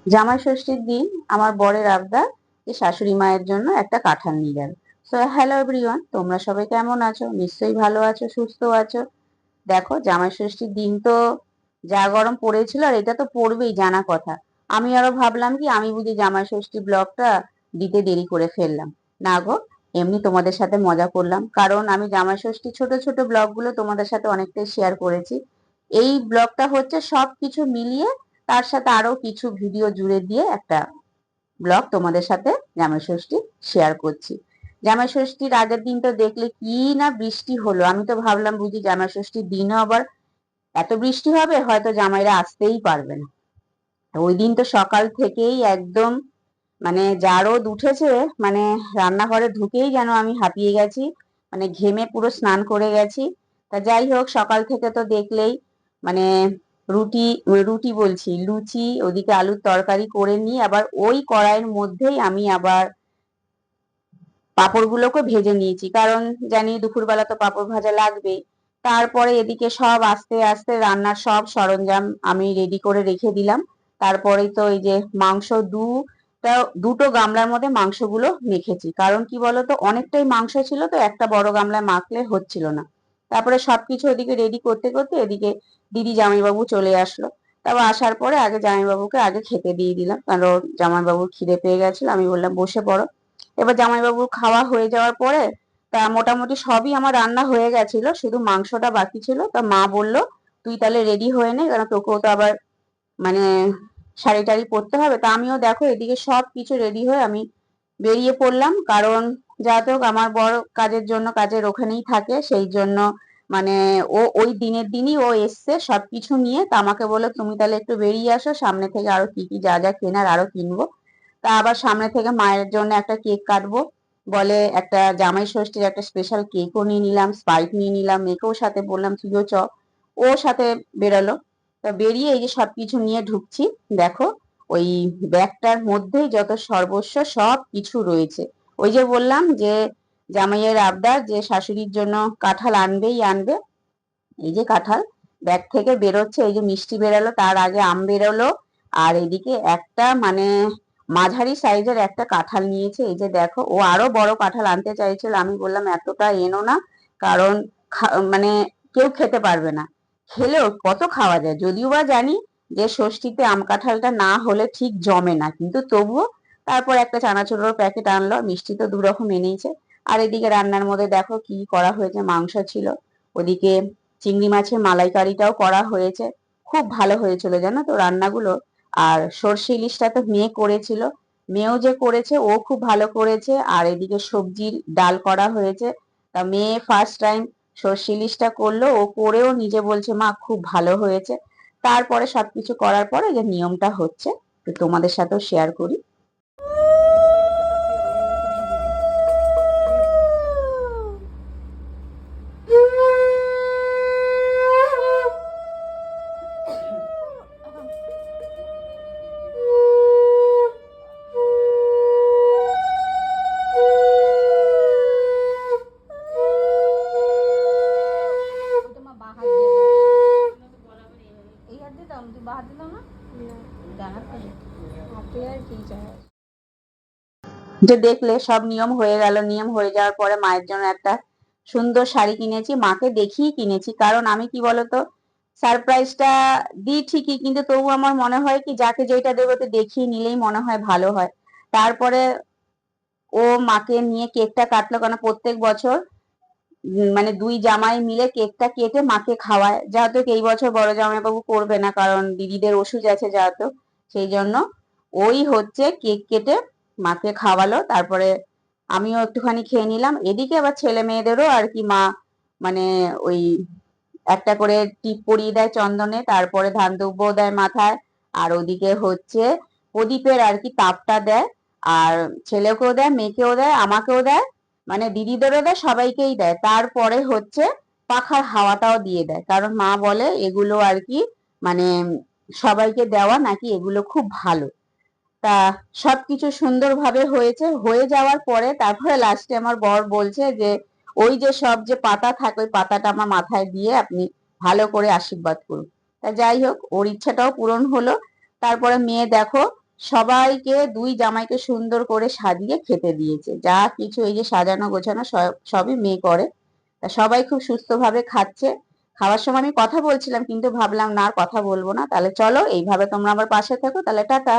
জামাই ষষ্ঠীর দিন আমার বরের আবদার যে শাশুড়ি মায়ের জন্য একটা কাঁঠাল নিয়ে যাবে। সো হ্যালো এভরিওয়ান, তোমরা সবাই কেমন আছো? নিশ্চয়ই ভালো আছো, সুস্থ আছো। দেখো, জামাই ষষ্ঠীর দিন তো যা গরম পড়েছিল, আর এটা তো পড়বেই জানা কথা। আমি আরো ভাবলাম কি আমি বুঝি জামাই ষষ্ঠী ব্লগটা দিতে দেরি করে ফেললাম। না গো, এমনি তোমাদের সাথে মজা করলাম, কারণ আমি জামাই ষষ্ঠী ছোট ছোট ব্লগগুলো তোমাদের সাথে অনেকটাই শেয়ার করেছি। এই ব্লগটা হচ্ছে সবকিছু মিলিয়ে, তার সাথে আরো কিছু ভিডিও জুড়ে দিয়ে একটা ব্লগ তোমাদের সাথে জামাই ষষ্ঠী শেয়ার করছি। জামাই ষষ্ঠীর আগের দিন তো দেখলে কি না বৃষ্টি হলো, আমি তো ভাবলাম বুঝি জামাই ষষ্ঠীর দিনও আবার এত বৃষ্টি হবে, হয়তো জামাইরা আসতেই পারবে না। ওই দিন তো সকাল থেকেই একদম মানে যা রোদ উঠেছে, মানে রান্নাঘরে ঢুকেই যেন আমি হাঁপিয়ে গেছি, মানে ঘেমে পুরো স্নান করে গেছি। তা যাই হোক, সকাল থেকে তো দেখলেই মানে রুটি রুটি বলছি লুচি, ওদিকে আলুর তরকারি করে নিই, আবার ওই কড়াইয়ের মধ্যেই আমি আবার পাঁপড়গুলোকে ভেজে নিয়েছি, কারণ জানি দুপুরবেলা তো পাঁপড় ভাজা লাগবে। তারপরে এদিকে সব আস্তে আস্তে রান্নার সব সরঞ্জাম আমি রেডি করে রেখে দিলাম। তারপরেই তো এই যে মাংস দুটো গামলার মধ্যে মাংসগুলো মেখেছি, কারণ কি বলতো অনেকটাই মাংস ছিল, তো একটা বড় গামলায় মাখলে হচ্ছিল না। তারপরে সবকিছু এদিকে রেডি করতে করতে এদিকে দিদি জামাইবাবু চলে আসলো। তারপর আসার পরে আগে জামাইবাবুকে আগে খেতে দিয়ে দিলাম, কারণ জামাইবাবুর খিদে পেয়ে গেছিল। আমি বললাম বসে পড়ো। এবার জামাইবাবুর খাওয়া হয়ে যাওয়ার পরে তা মোটামুটি সবই আমার রান্না হয়ে গেছিল, শুধু মাংসটা বাকি ছিল। তা মা বলল তুই তাহলে রেডি হয়ে নে, কারণ তোকেও তো আবার মানে শাড়ি টাড়ি পরতে হবে। তা আমিও দেখো এদিকে সব কিছু রেডি হয়ে আমি বেরিয়ে পড়লাম, কারণ যাই হোক আমার বড় কাজের জন্য কাজের ওখানেই থাকে, সেই জন্য মানে ও ওই দিনের দিনই ও এসছে সবকিছু নিয়ে। তা আমাকে বললো তুমি তাহলে একটু বেরিয়ে আসো, সামনে থেকে আরো কি কি যা যা কেনার আরো কিনবো। তা আবার সামনে থেকে মায়ের জন্য একটা কেক কাটবো বলে একটা জামাই ষষ্ঠীর একটা স্পেশাল কেকও নিয়ে নিলাম, স্পাইট নিয়ে নিলাম, মেয়েকেও সাথে বললাম তুইও চ। ও সাথে বেরোলো। তা বেরিয়ে এই যে সবকিছু নিয়ে ঢুকছি। দেখো, ওই ব্যাগটার মধ্যেই যত সর্বস্ব সব কিছু রয়েছে। ওই যে বললাম যে জামাইয়ের আবদার যে শাশুড়ির জন্য কাঁঠাল আনবেই আনবে। এই যে কাঁঠাল ব্যাগ থেকে বেরোচ্ছে, এই যে মিষ্টি বেরোলো, তার আগে আম বেরোলো। আর এদিকে একটা মানে মাঝারি সাইজের একটা কাঁঠাল নিয়েছে। এই যে দেখো, ও আরো বড় কাঁঠাল আনতে চাইছিল, আমি বললাম এতটা এনো না, কারণ মানে কেউ খেতে পারবে না, খেলেও কত খাওয়া যায়। যদিও বা জানি যে ষষ্ঠীতে আম কাঁঠালটা না হলে ঠিক জমে না, কিন্তু তবুও তারপর একটা চানাচুরের প্যাকেট আনলো, মিষ্টি তো দু রকম এনেইছে। আর এদিকে রান্নার মধ্যে দেখো কি করা হয়েছে, মাংস ছিল, ওদিকে চিংড়ি মাছের মালাইকারিটাও করা হয়েছে। খুব ভালো হয়েছিল জানো তো রান্নাগুলো। আর সর্ষে ইলিশটা তো মেয়ে করেছিল, মেয়েও যে করেছে ও খুব ভালো করেছে। আর এদিকে সবজির ডাল করা হয়েছে। তা মেয়ে ফার্স্ট টাইম সর্ষে ইলিশটা করলো, ও করেও নিজে বলছে মা খুব ভালো হয়েছে। তারপরে সবকিছু করার পরে যে নিয়মটা হচ্ছে, তো তোমাদের সাথেও শেয়ার করি। যে দেখলে সব নিয়ম হয়ে গেল, নিয়ম হয়ে যাওয়ার পরে মায়ের জন্য একটা সুন্দর শাড়ি কিনেছি, মাকে দেখিয়ে কিনেছি, কারণ আমি কি বলতো সারপ্রাইজটা দিই ঠিকই, কিন্তু তবু আমার মনে হয় কি যাকে যেটা দেবো তো দেখিয়ে নিলেই মনে হয় ভালো হয়। তারপরে ও মাকে নিয়ে কেকটা কাটলো, কারণ প্রত্যেক বছর মানে দুই জামাই মিলে কেকটা কেটে মাকে খাওয়ায়। যেহেতু এই বছর বড় জামাইবাবু করবে না, কারণ দিদিদের ওষুধ আছে যেহেতু, সেই জন্য ওই হচ্ছে কেক কেটে মাকে খাওয়ালো। তারপরে আমিও একটুখানি খেয়ে নিলাম। এদিকে আবার ছেলে মেয়েদেরও আর কি মা মানে ওই একটা করে টিপ পরিয়ে দেয় চন্দনে, তারপরে ধান দুব্বও দেয় মাথায়। আর ওদিকে হচ্ছে প্রদীপের আর কি তাপটা দেয়। আর ছেলেকেও দেয়, মেয়েকেও দেয়, আমাকেও দেয়, মানে দিদিদেরও দেয়, সবাইকেই দেয়। তারপরে হচ্ছে পাখার হাওয়াটাও দিয়ে দেয়, কারণ মা বলে এগুলো আর কি মানে সবাইকে দেওয়া নাকি এগুলো খুব ভালো। তা সবকিছু সুন্দরভাবে হয়েছে। হয়ে যাওয়ার পরে তারপরে লাস্টে আমার বর বলছে যে ওই যে সব যে পাতা থাকে ওই পাতাটা আমার মাথায় দিয়ে আপনি ভালো করে আশীর্বাদ করুন। তা যাই হোক, ওর ইচ্ছাটাও পূরণ হলো। তারপরে মেয়ে দেখো সবাইকে, দুই জামাইকে সুন্দর করে সাজিয়ে খেতে দিয়েছে। যা কিছু এই যে সাজানো গোছানো সবই মেয়ে করে। তা সবাই খুব সুস্থভাবে খাচ্ছে। খাওয়ার সময় আমি কথা বলছিলাম, কিন্তু ভাবলাম না আর কথা বলবো না। তাহলে চলো, এইভাবে তোমরা আমার পাশে থেকো। তাহলে টাটা।